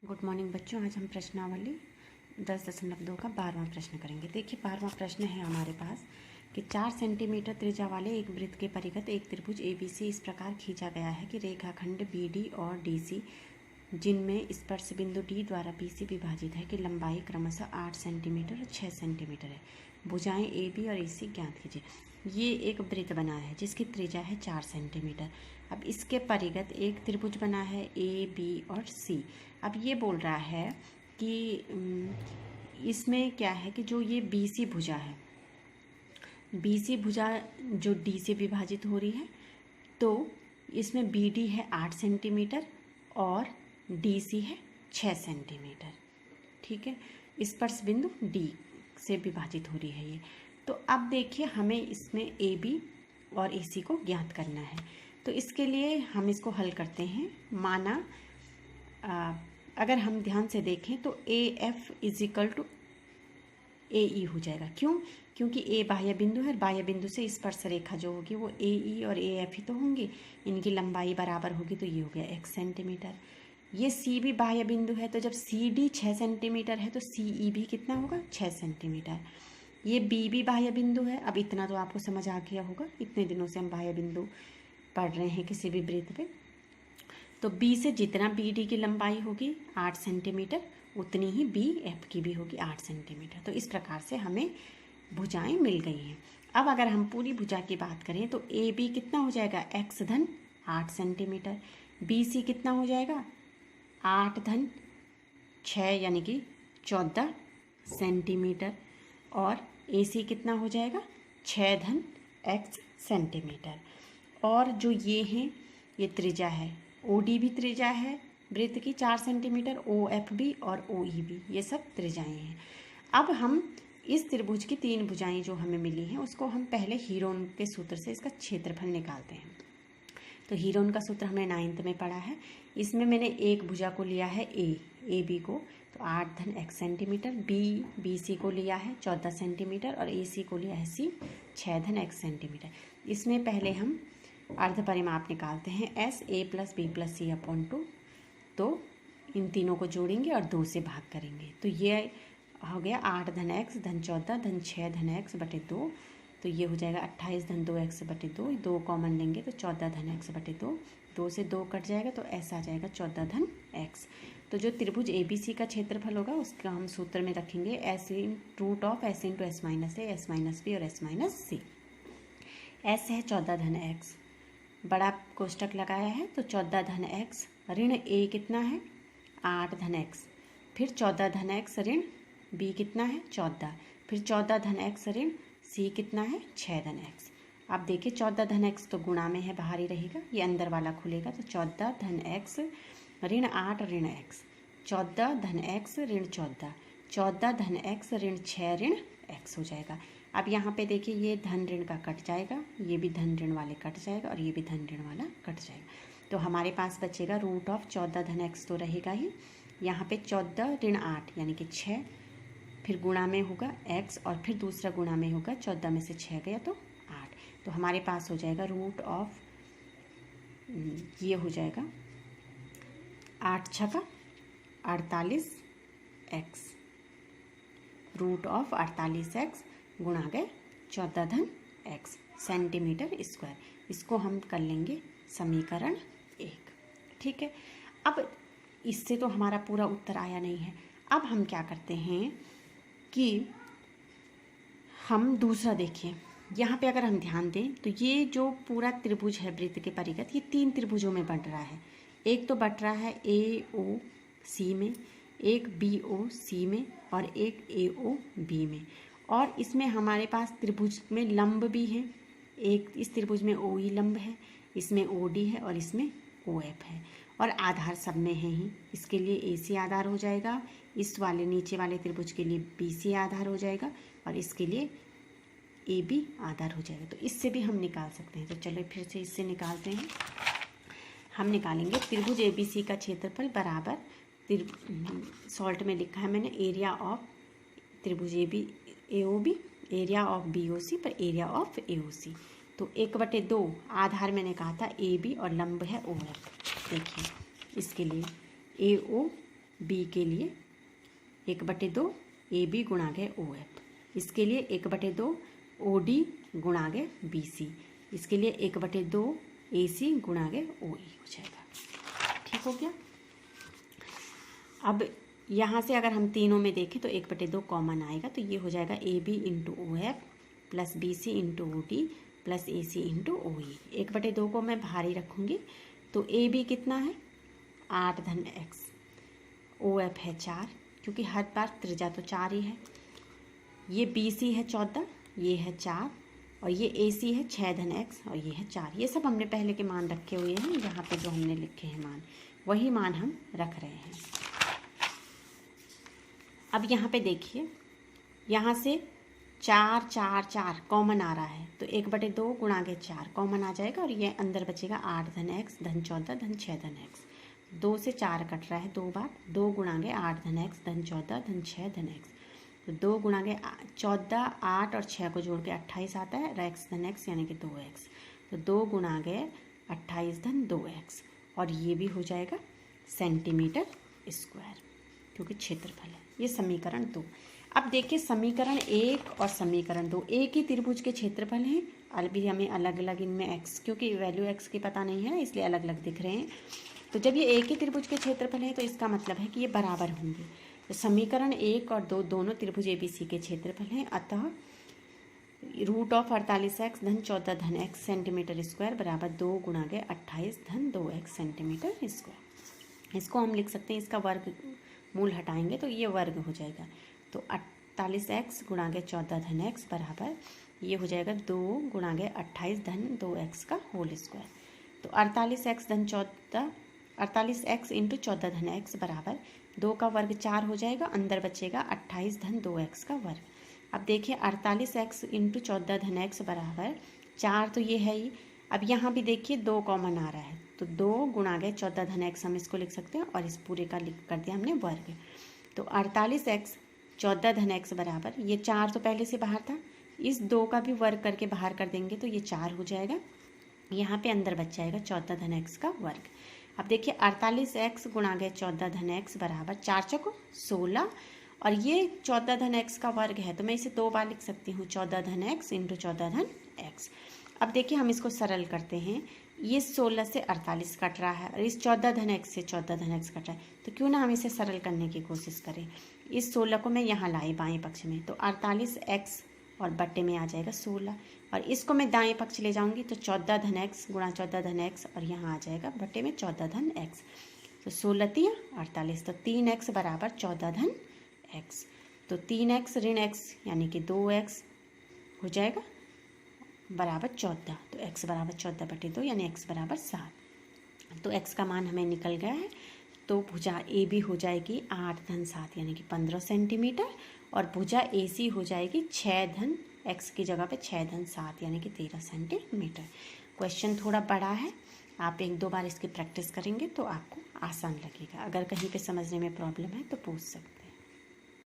Good morning बच्चों। आज हम प्रश्नावली 10.2 का 12वां प्रश्न करेंगे। देखिए 12वां प्रश्न है हमारे पास कि 4 सेंटीमीटर त्रिज्या वाले एक वृत्त के परिघत एक त्रिभुज ABC इस प्रकार खींचा गया है कि रेखाखंड BD और DC जिनमें स्पर्श बिंदु D द्वारा BC विभाजित है कि लंबाई क्रमशः 8 सेंटीमीटर और 6 सेंटीमीटर है। भुजाएं AB और AC ज्ञात कीजिए। ये एक वृत्त बना है जिसकी त्रिज्या है 4 सेंटीमीटर। अब इसके परिगत एक त्रिभुज बना है AB और C। अब ये बोल रहा है कि इसमें क्या है कि जो ये BC भुजा है, BC भुजा जो D से विभाजित हो रही है, तो इसमें BD है 8 सेंटीमीटर और DC है 6 सेंटीमीटर। ठीक है, स्पर्श बिंदु D से विभाजित हो रही है ये। तो अब देखिए हमें इसमें AB और AC को ज्ञात करना है। तो इसके लिए हम इसको हल करते हैं। माना अगर हम ध्यान से देखें तो AF = AE हो जाएगा। क्यों? क्योंकि A बाह्य बिंदु है, बाह्य बिंदु से स्पर्श रेखा जो होगी वो AE और AF ही तो होंगी, इनकी लंबाई बराबर होगी, तो ये हो गया x सेंटीमीटर। ये C भी बाह्य बिंदु है, तो जब CD 6 सेंटीमीटर है तो CE भी कितना होगा? 6 सेंटीमीटर। ये B भी बाह्य बिंदु है। अब इतना तो आपको समझ आ गया होगा, इतने दिनों से हम बाह्य बिंदु पढ़ रहे हैं किसी भी वृत्त पे। तो B से जितना BD की लंबाई होगी 8 सेंटीमीटर, उतनी ही BF की भी होगी 8 सेंटीमीटर। तो इस प्रकार से हमें भुजाएं मिल गई हैं। अब अगर हम पूरी भुजा की बात करें तो AB कितना हो जाएगा? x धन 8 सेंटीमीटर। BC कितना हो जाएगा? 8 धन 6 यानी कि 14 सेंटीमीटर। और AC कितना हो जाएगा? 6 धन x सेंटीमीटर। और जो ये हैं, ये त्रिज्या है, OD भी त्रिज्या है वृत्त की 4 सेंटीमीटर, OF भी और OE भी, ये सब त्रिज्याएं हैं। अब हम इस त्रिभुज की 3 भुजाएं जो हमें मिली हैं उसको हम पहले हीरोन के सूत्र से इसका क्षेत्रफल निकालते हैं। तो हीरोन का सूत्र हमने 9th में पढ़ा है। इसमें मैंने एक भुजा को लिया है AB को, तो 8 धन x सेंटीमीटर। BC को लिया है 14 सेंटीमीटर और AC को लिया है C 6 धन x सेंटीमीटर। इसमें पहले हम अर्ध परिमाप निकालते हैं S A + B + C/2। तो इन तीनों को जोड़ेंगे और 2 से भाग करेंगे, तो ये हो गया 8 धन x धन 14 धन 6 धन x बटे 2। तो ये हो जाएगा 28 धन 2x बटे 2। 2 कॉमन लेंगे तो 14 धन x बटे 2। 2 से 2 कट जाएगा तो ऐसा आ जाएगा 14 धन x। तो जो त्रिभुज ABC का क्षेत्रफल होगा उसका हम सूत्र में रखेंगे S √S × S - A, S - B और S - C। S है 14 धन x, बड़ा कोष्टक लगाया है तो 14 धन x ऋण A कितना है? 8 धन x, फिर 14 धन x ऋण B कितना है? 14, फिर 14 धन x ऋण C कितना है? 6 धन x। अब देखिए 14 धन x तो गुणा में है, बाहर ही रहेगा, ये अंदर वाला खुलेगा, तो 14 धन x ऋण 8 ऋण x, 14 धन x ऋण 14, 14 धन x ऋण 6 ऋण x हो जाएगा। अब यहाँ पे देखिए ये धन ऋण का कट जाएगा, ये भी धन ऋण वाले कट जाएगा और ये भी धन ऋण वाला कट जाएगा। तो हमारे पास बचेगा √14 धन x तो रहेगा ही। यहाँ पे 14 ऋण 8 यानी कि 6, फिर गुणा में होगा x और फिर दूसरा गुणा में होगा 14 में से 6 गया तो 8। तो हमारे पास हो जाएगा ये हो जाएगा 8 छका 48x, √48x गुणा गए 14 धन x सेंटीमीटर स्क्वायर। इसको हम कर लेंगे समीकरण 1। ठीक है, अब इससे तो हमारा पूरा उत्तर आया नहीं है। अब हम क्या करते हैं कि हम दूसरा देखिए, यहाँ पे अगर हम ध्यान दें तो ये जो पूरा त्रिभुज है वृत्त के परिगत, ये 3 त्रिभुजों में बंट रहा है। एक तो बंट रहा है AOC में, एक BOC में और एक AOB में। और इसमें हमारे पास त्रिभुज में लंब भी हैं। एक इस त्रिभुज में OE लंब है, इसमें OD है और इसमें OF है, और आधार सब में है ही। इसके लिए AC आधार हो जाएगा, इस वाले नीचे वाले त्रिभुज के लिए BC आधार हो जाएगा और इसके लिए AB आधार हो जाएगा। तो इससे भी हम निकाल सकते हैं। तो चलो फिर से इससे निकालते हैं। हम निकालेंगे त्रिभुज ABC का क्षेत्रफल बराबर, सॉल्ट में लिखा है मैंने, एरिया ऑफ त्रिभुज AOB, एरिया ऑफ BOC पर एरिया ऑफ AOC। तो 1/2 आधार मैंने कहा था AB और लंब है OF। देखिए इसके लिए AO बी के लिए 1/2 AB गुणा गए OF, इसके लिए 1/2 OD गुणा गए BC, इसके लिए 1/2 AC गुणा गए OE हो जाएगा। ठीक हो गया। अब यहाँ से अगर हम तीनों में देखें तो 1/2 कॉमन आएगा, तो ये हो जाएगा AB into OF plus BC into OD plus AC into OE। 1/2 को मैं बाहर ही रखूँगी, तो AB कितना है 8 धन x, OF है 4, क्योंकि हर बार त्रिज्या तो 4 ही है। ये BC है 14, ये है 4, और ये AC है 6 धन x, और ये है 4। ये सब हमने पहले के मान रखे हुए हैं, यहाँ पे जो हमने लिखे हैं मान, वही मान हम रख रहे हैं। अब यहाँ पे देखिए, यहाँ से 4 4 4 कॉमन आ रहा है, तो 1/2 गुणा के 4 कॉमन आ जाएगा, और ये अंदर बचेगा 8 धन x धन 14 धन 6 धन x। 2 से 4 कट रहा है 2 बार, 2 गुणा के 8 धन x धन 14 धन 6 धन x, तो 2 गुणा के 14, 8 और 6 को जोड़ के 28 आता है, और x धन x यानी कि 2x, तो 2 गुणा के 28 धन 2x, और ये भी हो जाएगा सेंटीमीटर स्क्वायर, क्योंकि क्षेत्रफल है। ये समीकरण 2। अब देखिए समीकरण 1 और समीकरण 2 एक ही त्रिभुज के क्षेत्रफल हैं, अभी हमें अलग अलग इनमें x, क्योंकि वैल्यू x की पता नहीं है इसलिए अलग अलग दिख रहे हैं। तो जब ये एक ही त्रिभुज के क्षेत्रफल हैं तो इसका मतलब है कि ये बराबर होंगे। तो समीकरण 1 और 2 दोनों त्रिभुज ABC के क्षेत्रफल हैं, अतः √48x धन 14 धन x सेंटीमीटर स्क्वायर बराबर 2 गुणा के 28 धन 2x सेंटीमीटर स्क्वायर। इसको हम लिख सकते हैं, इसका वर्ग मूल हटाएंगे तो ये वर्ग हो जाएगा, तो 48x गुणा के 14 धन x बराबर ये हो जाएगा 2 गुणा के 28 धन 2x का होल स्क्वायर। तो 48x इंटू 14 धन x बराबर 2 का वर्ग 4 हो जाएगा, अंदर बचेगा 28 धन 2x का वर्ग। अब देखिए 48x इंटू 14 धन x बराबर 4, तो ये है ही। अब यहाँ भी देखिए 2 कॉमन आ रहा है, तो 2 गुणा के 14 धन x हम इसको लिख सकते हैं, और इस पूरे का लिख कर दिया हमने वर्ग। तो 48x 14 धन x बराबर, ये 4 तो पहले से बाहर था, इस 2 का भी वर्ग करके बाहर कर देंगे तो ये 4 हो जाएगा, यहाँ पे अंदर बच जाएगा 14 धन x का वर्ग। अब देखिए 48x गुणा के 14 धन x बराबर 4 चौको 16, और ये 14 धन x का वर्ग है, तो मैं इसे 2 बार लिख सकती हूँ, 14 धन x इंटू 14 धन x। अब देखिए हम इसको सरल करते हैं, ये 16 से 48 कट रहा है, और इस 14 धन x से 14 धन x कट रहा है, तो क्यों ना हम इसे सरल करने की कोशिश करें। इस 16 को मैं यहाँ लाई बाएं पक्ष में, तो 48x और बट्टे में आ जाएगा 16, और इसको मैं दाएं पक्ष ले जाऊंगी तो 14 धन x गुणा 14 धन x, और यहाँ आ जाएगा बट्टे में 14 धन x, तो 16 × 48, तो 3x बराबर 14 धन x, तो 3x ऋण x यानी कि 2x हो जाएगा बराबर 14, तो x बराबर 14/2 यानी x बराबर 7। तो x का मान हमें निकल गया है, तो भुजा AB हो जाएगी 8 धन 7 यानी कि 15 सेंटीमीटर, और भुजा AC हो जाएगी 6 धन x की जगह पे 6 धन 7 यानी कि 13 सेंटीमीटर। क्वेश्चन थोड़ा बड़ा है, आप 1-2 बार इसकी प्रैक्टिस करेंगे तो आपको आसान लगेगा। अगर कहीं पे समझने में प्रॉब्लम है तो पूछ सकते हैं।